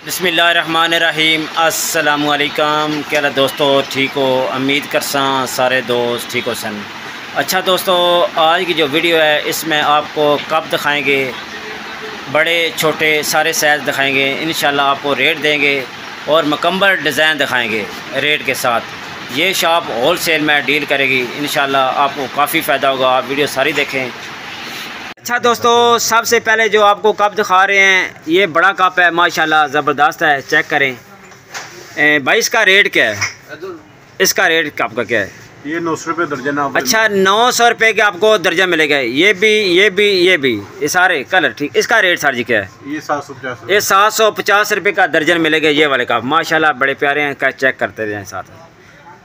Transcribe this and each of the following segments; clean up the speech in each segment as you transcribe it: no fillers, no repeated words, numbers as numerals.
बिस्मिल्लाहिर्रहमानिर्रहीम। अस्सलामुअलैकुम। क्या दोस्तों ठीक हो? उम्मीद करसा सारे दोस्त ठीक हो सन। अच्छा दोस्तों, आज की जो वीडियो है इसमें आपको कप दिखाएंगे, बड़े छोटे सारे साइज़ दिखाएंगे। इंशाल्लाह आपको रेट देंगे और मुकम्मल डिज़ाइन दिखाएंगे रेट के साथ। ये शॉप होल सेल में डील करेगी। इंशाल्लाह आपको काफ़ी फ़ायदा होगा, आप वीडियो सारी देखें। अच्छा दोस्तों, सबसे पहले जो आपको कप दिखा रहे हैं ये बड़ा कप है, माशाल्लाह ज़बरदस्त है, चेक करें। भाई इसका रेट क्या है? इसका रेट कप का क्या है? ये 900 रुपये दर्जन। अच्छा, 900 रुपये के आपको दर्जन मिलेगा। ये भी ये सारे कलर ठीक। इसका रेट सर जी क्या है? ये 750। ये 750 रुपये का दर्जन मिलेगा। ये वाले कप माशाल्लाह बड़े प्यारे हैं, क्या चेक करते रहें साथ।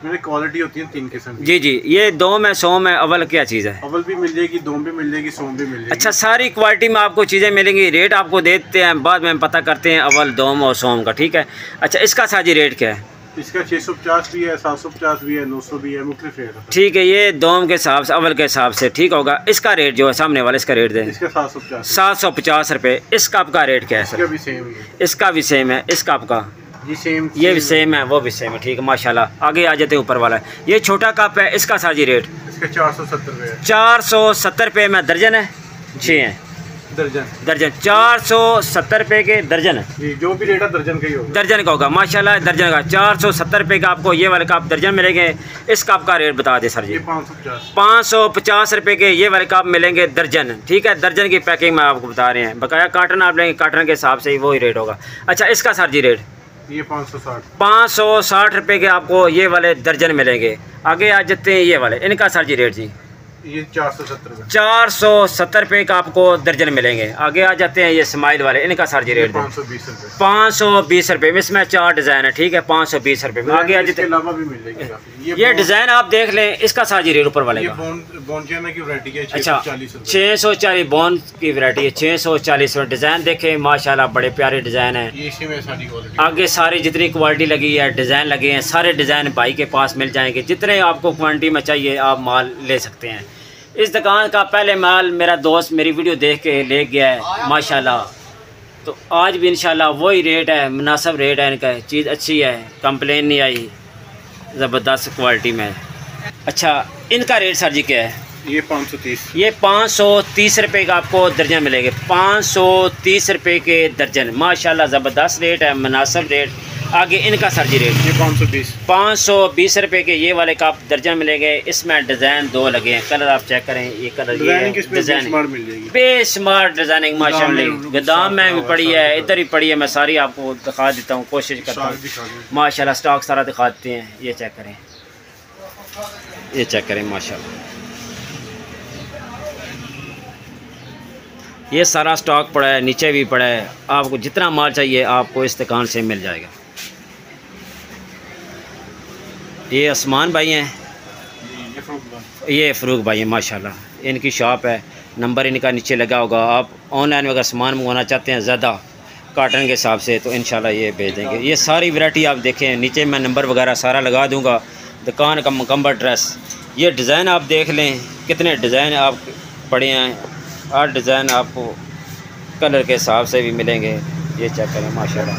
मेरी क्वालिटी होती है 3 किस्म की। जी, ये दो में सौ में अव्वल क्या चीज़ है? अव्वल भी मिल जाएगी, दोम भी मिल जाएगी, सोम भी मिल जाएगी। अच्छा, सारी क्वालिटी में आपको चीज़ें मिलेंगी। रेट आपको देते हैं, बाद में पता करते हैं अव्वल, दोम और सोम का, ठीक है। अच्छा, इसका साजी रेट क्या है? इसका 650 भी है, 750 भी है, 900 भी है, मुख्तलिफ रेट है। ठीक है, ये दोम के हिसाब से, अव्वल के हिसाब से ठीक होगा। इसका रेट जो है सामने वाले, इसका रेट दें। इसका 750। 750 रुपये। इस कप का रेट क्या है सर? इसका भी सेम है। इसका भी सेम है। इस कप का ये भी सेम है, वो भी सेम है, ठीक है माशाल्लाह। आगे आ जाते हैं ऊपर वाला। ये छोटा कप है, इसका साजी रेट? इसका 470 रुपये है। 470 रुपये में दर्जन है, 6 हैं दर्जन 470 रुपये के दर्जन है जी। जो भी रेट है दर्जन का ही होगा। दर्जन का होगा माशाल्लाह, दर्जन का 470 रुपये का आपको ये वाले कप दर्जन मिलेंगे। इस कप का रेट बता दें सर जी। 550 रुपये के ये वाले कप मिलेंगे दर्जन, ठीक है। दर्जन की पैकिंग में आपको बता रहे हैं, बकाया कार्टन आप लेंगे, कार्टन के हिसाब से ही वही रेट होगा। अच्छा, इसका सर जी रेट? ये 560 रुपये के आपको ये वाले दर्जन मिलेंगे। आगे आ जाते हैं ये वाले, इनका सर जी रेट जी? ये 470 रुपये। 470 रुपये का आपको दर्जन मिलेंगे। आगे आ जाते हैं ये स्माइल वाले, इनका सर जी रेट? 520 रुपये। 520 रुपये में, इसमें 4 डिज़ाइन है, ठीक है। 520 रुपये में। आगे आ जाते हैं, अलावा भी मिल जाएगी ये डिज़ाइन आप देख लें। इसका सर जी रेट ऊपर वाले का? की वैरायटी है। अच्छा, 640 बोन की वैरायटी है, 640 में। डिज़ाइन देखें माशाल्लाह, बड़े प्यारे डिज़ाइन है। आगे सारी जितनी क्वालिटी लगी है, डिज़ाइन लगे हैं, सारे डिज़ाइन भाई के पास मिल जाएंगे। जितने आपको क्वांटिटी में चाहिए आप माल ले सकते हैं। इस दुकान का पहले माल मेरा दोस्त मेरी वीडियो देख के ले गया है माशाल्लाह, तो आज भी इंशाल्लाह वही रेट है, मुनासिब रेट है इनका। चीज़ अच्छी है, कंप्लेन नहीं आई, ज़बरदस्त क्वालिटी में। अच्छा, इनका रेट सर जी क्या है? ये 530। ये 530 रुपये का आपको दर्जन मिलेंगे। 530 रुपये के दर्जन माशाल्लाह, ज़बरदस्त रेट है, मुनासिब रेट। आगे इनका सर जी रेट? ये 520 रुपये के ये वाले कप दर्जन मिलेंगे। इसमें डिज़ाइन 2 लगे हैं, कलर आप चेक करें। ये कलर डिज़ाइन बेशुमार डिज़ाइनिंग माशाल्लाह, गोदाम में भी पड़ी है, इधर ही पड़ी है। मैं सारी आपको दिखा देता हूँ, कोशिश करता हूँ माशाल्लाह। स्टॉक सारा दिखाते हैं, ये चेक करें, ये चेक करें माशाल्लाह। ये सारा स्टॉक पड़ा है, नीचे भी पड़ा है। आपको जितना माल चाहिए आपको इस दुकान से मिल जाएगा। ये आसमान भाई हैं, ये फ़रूक भाई हैं माशाल्लाह। इनकी शॉप है, नंबर इनका नीचे लगा होगा। आप ऑनलाइन अगर सामान मंगवाना चाहते हैं ज़्यादा कार्टन के हिसाब से तो इंशाल्लाह ये भेज देंगे। ये सारी वैरायटी आप देखें, नीचे मैं नंबर वगैरह सारा लगा दूँगा। दुकान का मुकम्मल एड्रेस। ये डिज़ाइन आप देख लें, कितने डिज़ाइन आप पड़े हैं। 8 डिज़ाइन आपको कलर के हिसाब से भी मिलेंगे। ये चेक करें माशाल्लाह।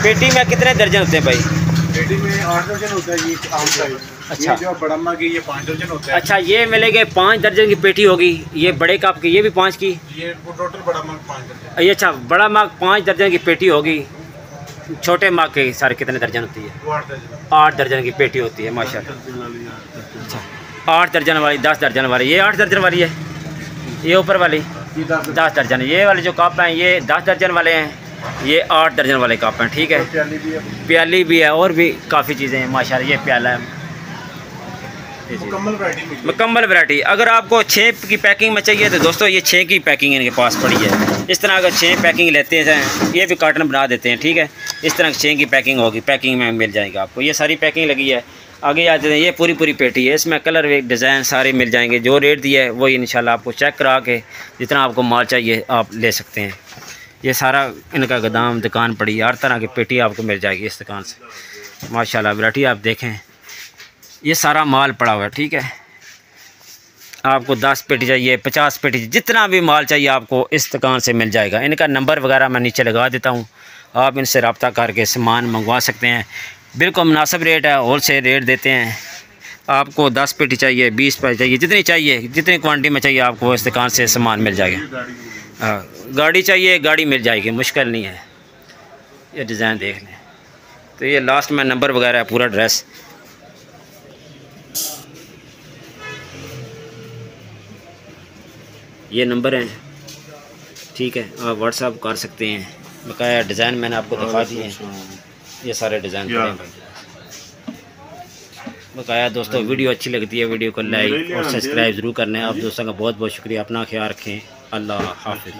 पेटी में कितने दर्जन होते हैं भाई? पेटी में 8 दर्जन होता है। ये आम साइज। अच्छा, ये जो बड़ा मग है ये 5 दर्जन होता है। अच्छा, ये मिलेंगे 5 दर्जन की पेटी होगी। ये बड़े कप की, ये भी 5 की। ये टोटल बड़ा मग 5 दर्जन। ये अच्छा, बड़ा मग 5 दर्जन की पेटी होगी। छोटे मग के सारे कितने दर्जन होती है? 8 दर्जन की पेटी होती है माशाल्लाह। अच्छा, 8 दर्जन वाली, 10 दर्जन वाली, ये 8 दर्जन वाली है। ये ऊपर वाली 10 दर्जन। ये वाले जो कप हैं ये 10 दर्जन वाले हैं, ये 8 दर्जन वाले कप हैं, ठीक है। प्याली भी है और भी काफ़ी चीज़ें हैं माशाल्लाह। ये प्याला है, मुकम्मल वैरायटी। अगर आपको 6 की पैकिंग में चाहिए तो दोस्तों ये 6 की पैकिंग इनके पास पड़ी है। इस तरह अगर 6 पैकिंग लेते हैं, ये भी कार्टन बना देते हैं, ठीक है। इस तरह 6 की पैकिंग होगी, पैकिंग में मिल जाएगा आपको। ये सारी पैकिंग लगी है। आगे आते हैं, ये पूरी पेटी है, इसमें कलर वे डिज़ाइन सारे मिल जाएंगे। जो रेट दिया है वही इंशाल्लाह आपको चेक करा के जितना आपको माल चाहिए आप ले सकते हैं। ये सारा इनका गोदाम दुकान पड़ी है, हर तरह की पेटी आपको मिल जाएगी इस दुकान से माशाल्लाह। वैरायटी आप देखें, ये सारा माल पड़ा हुआ है, ठीक है। आपको 10 पेटी चाहिए, 50 पेटी, जितना भी माल चाहिए आपको इस दुकान से मिल जाएगा। इनका नंबर वगैरह मैं नीचे लगा देता हूँ, आप इनसे रब्ता करके सामान मंगवा सकते हैं। बिल्कुल मुनासिब रेट है, होल सेल रेट देते हैं। आपको 10 पेटी चाहिए, 20 पेटी चाहिए, जितनी चाहिए, जितनी क्वांटिटी में चाहिए आपको इस दुकान से सामान मिल जाएगा। गाड़ी चाहिए, गाड़ी मिल जाएगी, मुश्किल नहीं है। ये डिज़ाइन देख लें। तो ये लास्ट में नंबर वगैरह है, पूरा ड्रेस। ये नंबर हैं, ठीक है, आप व्हाट्सअप कर सकते हैं। बकाया डिज़ाइन मैंने आपको दिखा दिए हैं, ये सारे डिज़ाइन बकाया। दोस्तों वीडियो अच्छी लगती है, वीडियो को लाइक और सब्सक्राइब ज़रूर करना है। आप दोस्तों का बहुत बहुत शुक्रिया। अपना ख्याल रखें। अल्लाह हाफ़िज़।